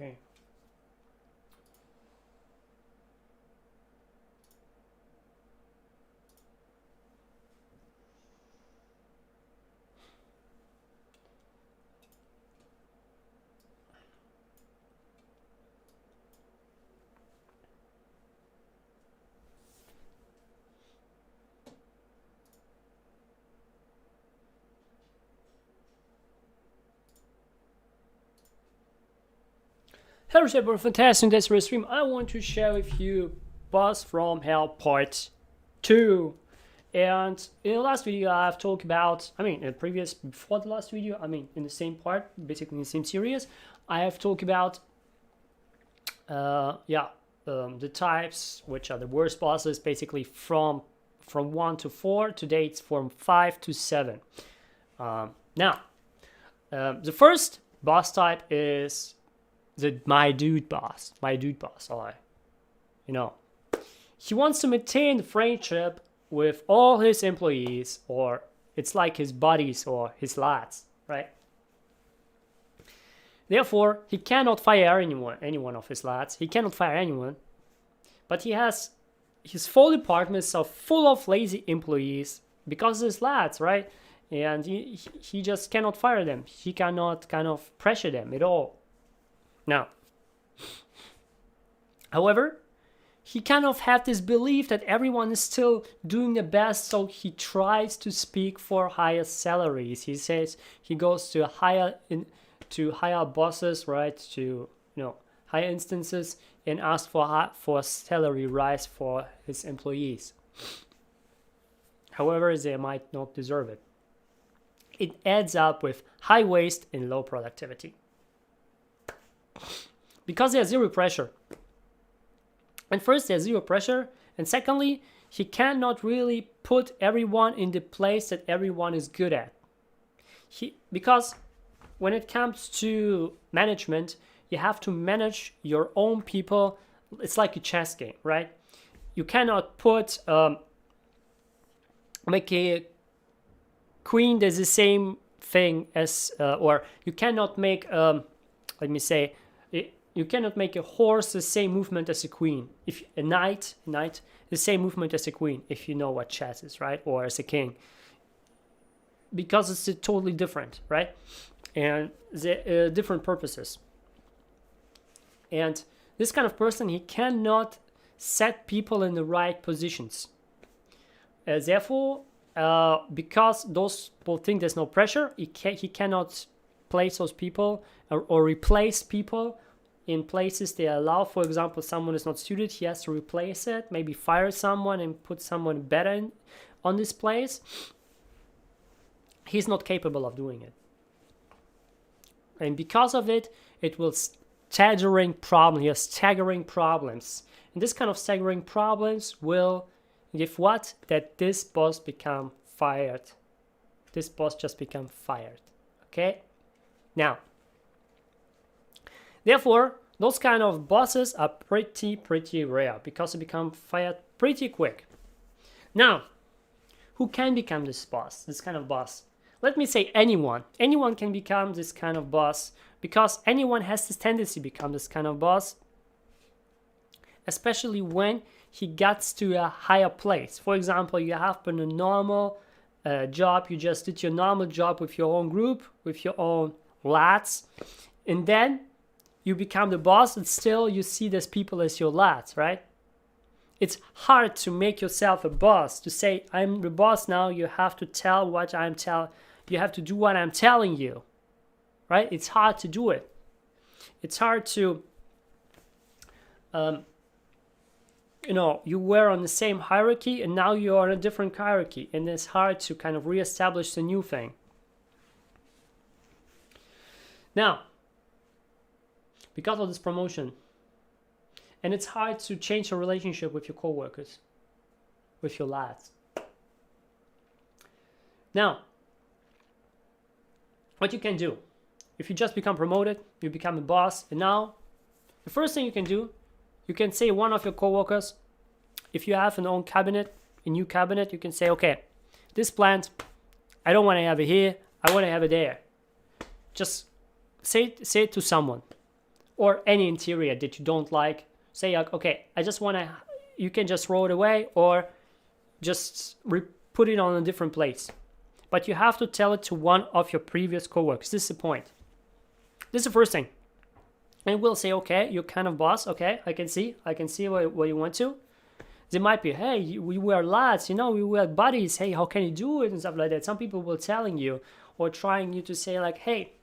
Okay. Hello, Shepard. Fantastic. That's for stream. I want to share with you Boss from Hell Part 2. And in the last video, I've talked about, before the last video, in the same part, basically in the same series, I have talked about, the types, which are the worst bosses, basically from 1 to 4. Today it's from 5 to 7. The first boss type is my dude boss. He wants to maintain the friendship with all his employees, or it's like his buddies or his lads, right? Therefore, he cannot fire anyone of his lads. He cannot fire anyone, but he has his full departments are full of lazy employees because his lads, right? And he just cannot fire them. He cannot kind of pressure them at all. Now, however, he kind of had this belief that everyone is still doing the best, so he tries to speak for higher salaries. He says he goes to higher bosses, right? To higher instances, and asks for salary rise for his employees. However, they might not deserve it. It adds up with high waste and low productivity. Because there's zero pressure. And first, there's zero pressure. And secondly, he cannot really put everyone in the place that everyone is good at. Because when it comes to management, you have to manage your own people. It's like a chess game, right? You cannot make a queen that's the same thing as, or you cannot make, you cannot make a horse the same movement as a queen. If a knight, the same movement as a queen, if you know what chess is, right? Or as a king. Because it's totally different, right? And the different purposes. And this kind of person, he cannot set people in the right positions. Therefore, because those people think there's no pressure, he cannot place those people or replace people in places they allow. For example, someone is not suited, he has to replace it, maybe fire someone and put someone better on this place. He's not capable of doing it. And because of it, it will staggering problem. He has staggering problems. And this kind of staggering problems will give what? That this boss become fired. This boss just become fired. Okay? Now, therefore, those kind of bosses are pretty rare because they become fired pretty quick. Now, who can become this boss, this kind of boss? Let me say anyone. Anyone can become this kind of boss because anyone has this tendency to become this kind of boss, especially when he gets to a higher place. For example, you have been a normal job. You just did your normal job with your own group, with your own lads, and then you become the boss, and still you see these people as your lads, right? It's hard to make yourself a boss, to say, I'm the boss now, you have to tell what I'm telling, you have to do what I'm telling you, right? It's hard to do it. It's hard to, you were on the same hierarchy and now you're on a different hierarchy, and it's hard to kind of reestablish the new thing. Now, because of this promotion, and it's hard to change your relationship with your coworkers, with your lads. Now, what you can do, if you just become promoted, you become a boss, and now, the first thing you can do, you can say one of your coworkers, if you have an own cabinet, a new cabinet, you can say, okay, this plant, I don't want to have it here, I want to have it there. Just say it to someone. or any interior that you don't like. Say, like, okay, I just want to, you can just throw it away or just put it on a different place. But you have to tell it to one of your previous coworkers. This is the point. This is the first thing. And we'll say, okay, you're kind of boss. Okay, I can see where you want to. They might be, hey, we were lads, we were buddies. Hey, how can you do it and stuff like that. Some people will telling you or trying you to say like, hey,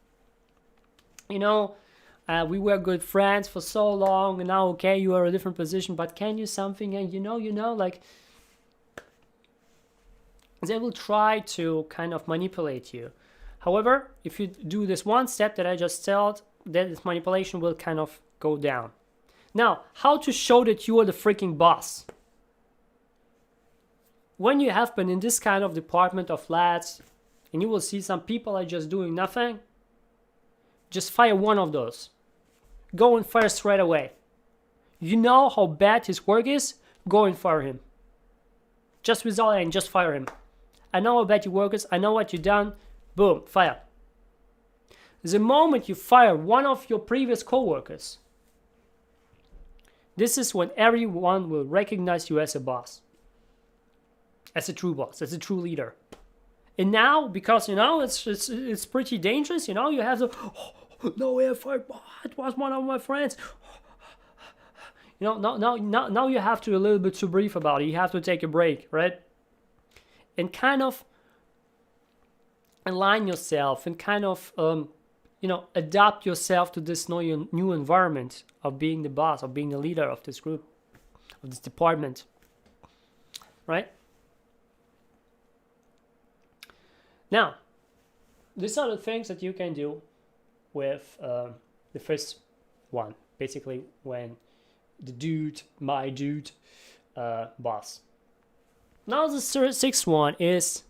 we were good friends for so long, and now, okay, you are a different position, but can you something? And like, they will try to kind of manipulate you. However, if you do this one step that I just said, then this manipulation will kind of go down. Now, how to show that you are the freaking boss? When you have been in this kind of department of lads, and you will see some people are just doing nothing, just fire one of those. Go and fire straight away. You know how bad his work is? Go and fire him. Just without and just fire him. I know how bad your work is. I know what you've done. Boom, fire. The moment you fire one of your previous coworkers, this is when everyone will recognize you as a boss. As a true boss, as a true leader. And now, because it's pretty dangerous, you have to, no way I fired, it was one of my friends. Now you have to a little bit to brief about it. You have to take a break, right? And kind of align yourself and kind of adapt yourself to this new environment of being the boss, of being the leader of this group, of this department, right? Now, these are the things that you can do with the first one, basically when my dude, boss. Now the sixth one is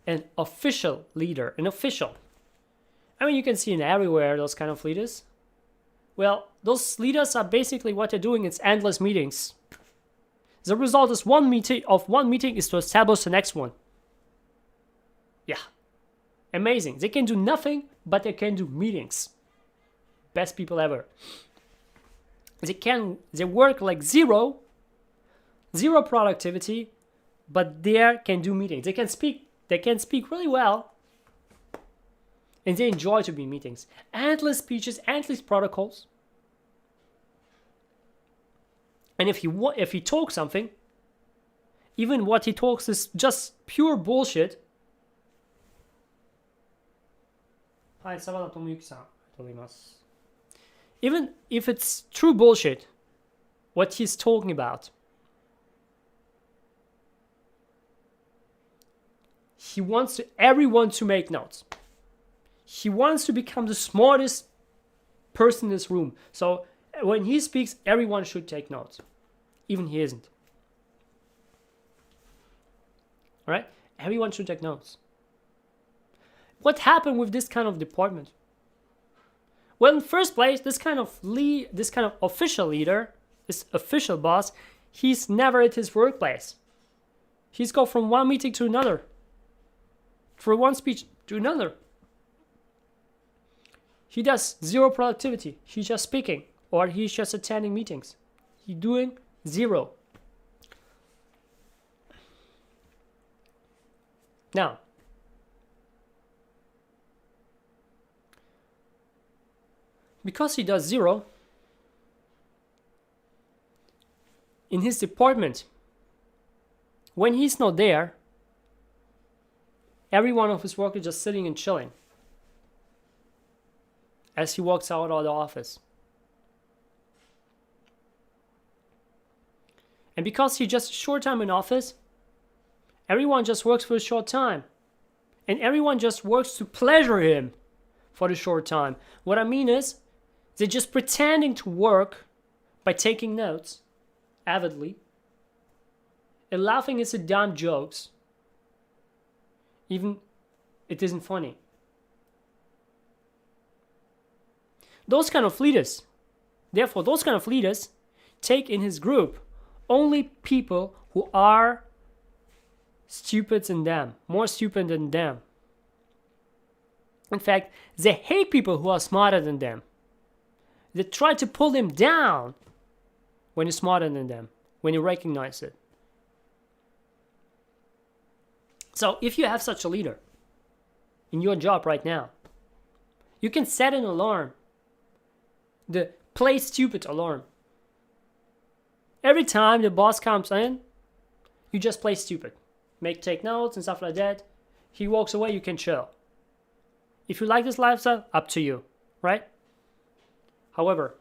an official leader, an official. I mean, you can see in everywhere those kind of leaders. Well, those leaders are basically what they're doing is endless meetings. The result is one meeting is to establish the next one. Yeah. Amazing. They can do nothing, but they can do meetings. Best people ever. They work like zero productivity, but they can do meetings. They can speak really well. And they enjoy to be in meetings. Endless speeches, endless protocols. And if he talks something, even what he talks is just pure bullshit. Even if it's true bullshit, what he's talking about, he wants everyone to make notes. He wants to become the smartest person in this room. So when he speaks, everyone should take notes. Even he isn't. All right? Everyone should take notes. What happened with this kind of department? Well, in first place, this kind of official leader, this official boss, he's never at his workplace. He's go from one meeting to another. From one speech to another. He does zero productivity. He's just speaking or he's just attending meetings. He's doing zero. Now, because he does zero, in his department, when he's not there, every one of his workers is just sitting and chilling as he walks out of the office. And because he just a short time in office, everyone just works for a short time. And everyone just works to pleasure him for the short time. What I mean is, they're just pretending to work by taking notes avidly and laughing at the dumb jokes. Even it isn't funny. Those kind of leaders take in his group only people who are stupid than them, more stupid than them. In fact, they hate people who are smarter than them. They try to pull him down when you're smarter than them, when you recognize it. So if you have such a leader in your job right now, you can set an alarm, the play stupid alarm. Every time the boss comes in, you just play stupid. Take notes and stuff like that. He walks away, you can chill. If you like this lifestyle, up to you, right? However,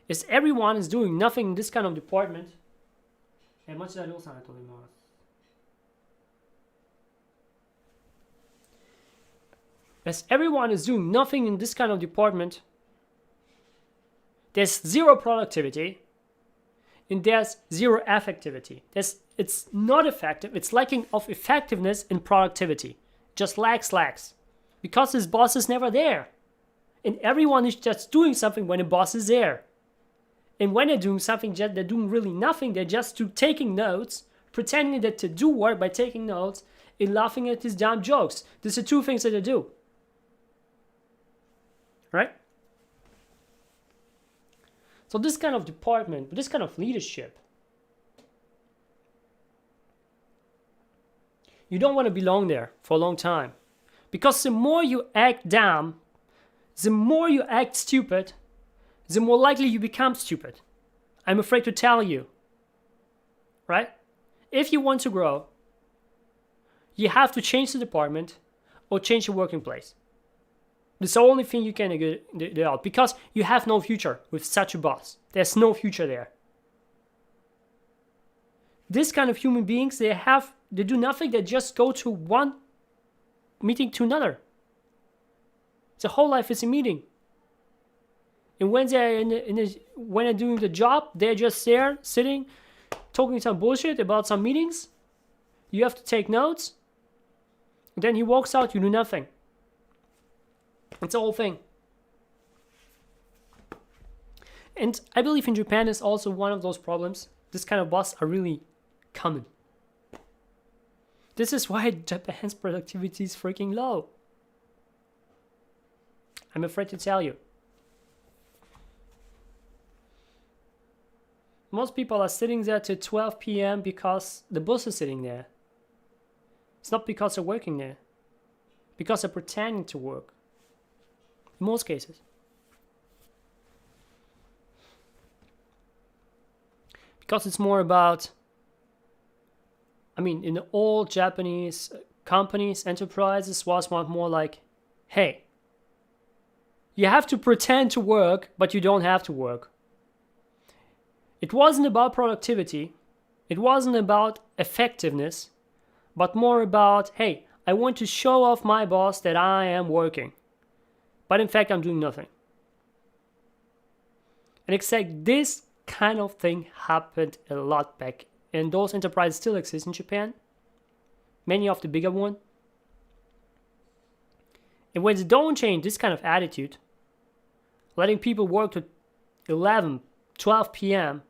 as everyone is doing nothing in this kind of department, as everyone is doing nothing in this kind of department, there's zero productivity and there's zero effectivity. It's not effective. It's lacking of effectiveness and productivity. Just lacks. Because his boss is never there. And everyone is just doing something when the boss is there. And when they're doing something, they're doing really nothing. They're just taking notes, pretending that to do work by taking notes and laughing at his dumb jokes. These are two things that they do. Right? So this kind of department, this kind of leadership, you don't want to belong there for a long time. Because the more you act dumb, the more you act stupid, the more likely you become stupid. I'm afraid to tell you. Right? If you want to grow, you have to change the department or change your working place. It's the only thing you can get out, because you have no future with such a boss. There's no future there. This kind of human beings, they do nothing. They just go to one meeting to another. The whole life is a meeting. And when they're when they're doing the job, they're just there sitting, talking some bullshit about some meetings. You have to take notes. And then he walks out. You do nothing. It's the whole thing. And I believe in Japan is also one of those problems. This kind of boss are really common. This is why Japan's productivity is freaking low. I'm afraid to tell you. Most people are sitting there till 12 p.m. because the boss is sitting there. It's not because they're working there. Because they're pretending to work. In most cases. Because it's more about, in the old Japanese companies, enterprises was more like, hey, you have to pretend to work, but you don't have to work. It wasn't about productivity. It wasn't about effectiveness, but more about, hey, I want to show off my boss that I am working. But in fact, I'm doing nothing. And exactly this kind of thing happened a lot back. And those enterprises still exist in Japan. Many of the bigger ones. And when they don't change this kind of attitude, letting people work to 11, 12 p.m.,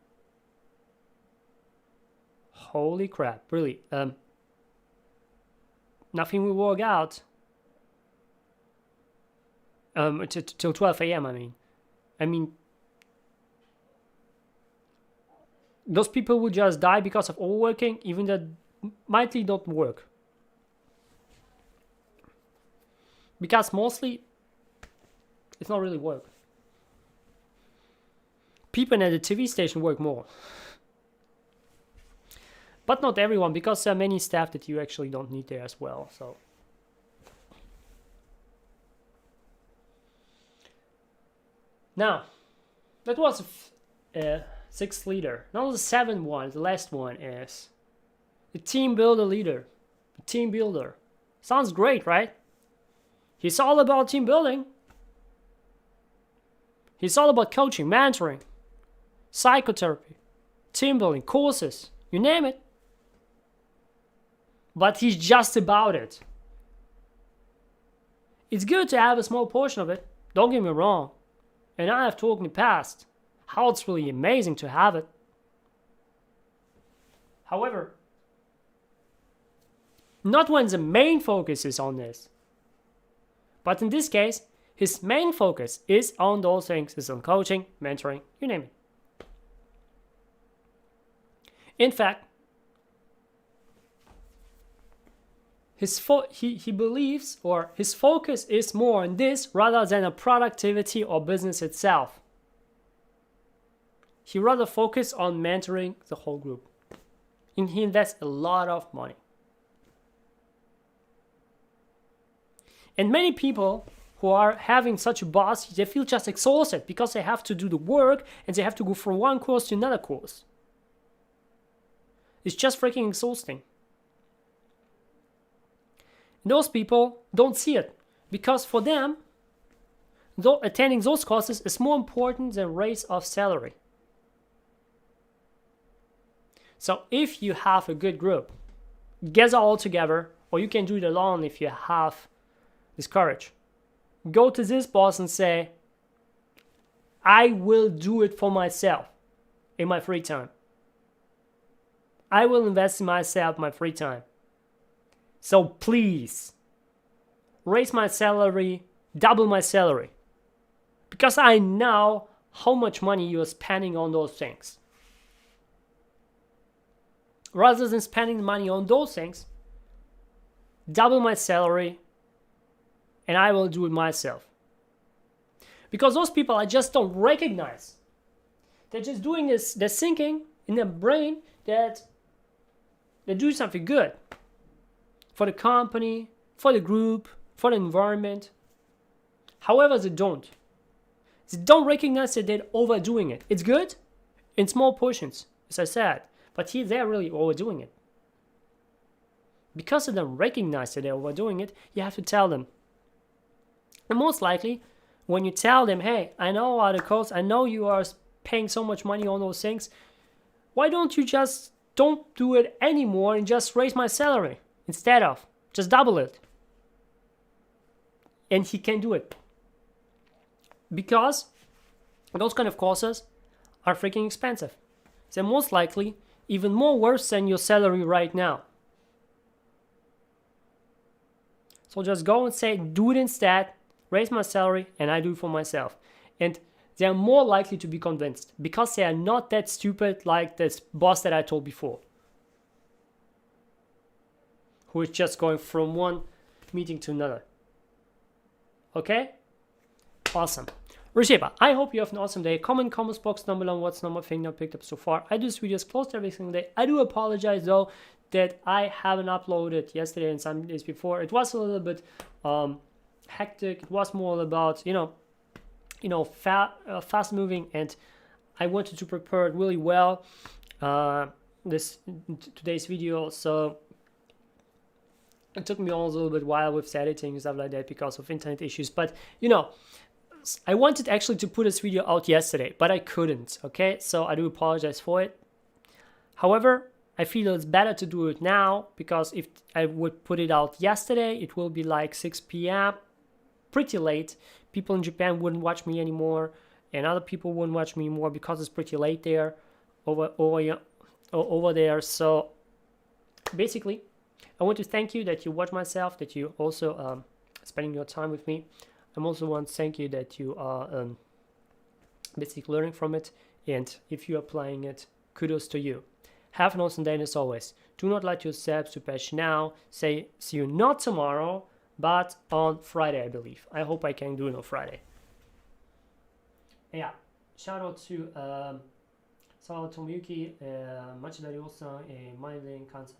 holy crap, really, nothing will work out. Till 12 a.m. I mean, those people will just die because of overworking, even that mightly don't work. Because mostly, it's not really work. People at the TV station work more. But not everyone, because there are many staff that you actually don't need there as well, so. Now, that was a sixth leader. Now the seventh one, the last one, is the team builder leader. The team builder. Sounds great, right? He's all about team building. He's all about coaching, mentoring, psychotherapy, team building, courses, you name it. But he's just about it. It's good to have a small portion of it, don't get me wrong. And I have talked in the past how it's really amazing to have it. However, not when the main focus is on this. But in this case, His main focus is on those things, is on coaching, mentoring, you name it. In fact, he believes, or his focus is more on this rather than a productivity or business itself. He rather focus on mentoring the whole group. And he invests a lot of money. And many people who are having such a boss, they feel just exhausted because they have to do the work and they have to go from one course to another course. It's just freaking exhausting. And those people don't see it because for them, though attending those courses is more important than raise of salary. So if you have a good group, gather all together, or you can do it alone if you have this courage. Go to this boss and say, I will do it for myself in my free time. I will invest in myself in my free time. So please, raise my salary, double my salary. Because I know how much money you are spending on those things. Rather than spending money on those things, double my salary and I will do it myself. Because those people I just don't recognize. They're just doing this, they're thinking in their brain that they do something good for the company, for the group, for the environment. However, they don't. They don't recognize that they're overdoing it. It's good in small portions, as I said, but they're really overdoing it. Because they don't recognize that they're overdoing it, you have to tell them. And most likely, when you tell them, hey, I know how the cost, I know you are paying so much money on those things, why don't you just don't do it anymore and just raise my salary instead of just double it? And he can do it. Because those kind of courses are freaking expensive. They're most likely even more worse than your salary right now. So just go and say, do it instead, raise my salary, and I do it for myself. And they're more likely to be convinced because they are not that stupid like this boss that I told before, who is just going from one meeting to another. Okay? Awesome. Risheba, I hope you have an awesome day. Comment comments box down below what's number thing I picked up so far. I do this videos close to every single day. I do apologize though that I haven't uploaded yesterday and some days before. It was a little bit hectic. It was more about fast moving, and I wanted to prepare it really well today's video. So it took me also a little bit while with editing and stuff like that because of internet issues. But I wanted actually to put this video out yesterday, but I couldn't, okay? So I do apologize for it. However, I feel it's better to do it now because if I would put it out yesterday, it will be like 6 p.m., pretty late. People in Japan wouldn't watch me anymore, and other people wouldn't watch me anymore because it's pretty late there, over there. So basically, I want to thank you that you watch myself, that you also spending your time with me. I also want to thank you that you are basically learning from it, and if you're applying it, kudos to you. Have an awesome day, and as always, do not let yourself to patch now. Say see you not tomorrow, but on Friday, I believe. I hope I can do it on Friday. Yeah, shout out to Sawa Tomiyuki, Machida Ryosa, and Maiden Kansa.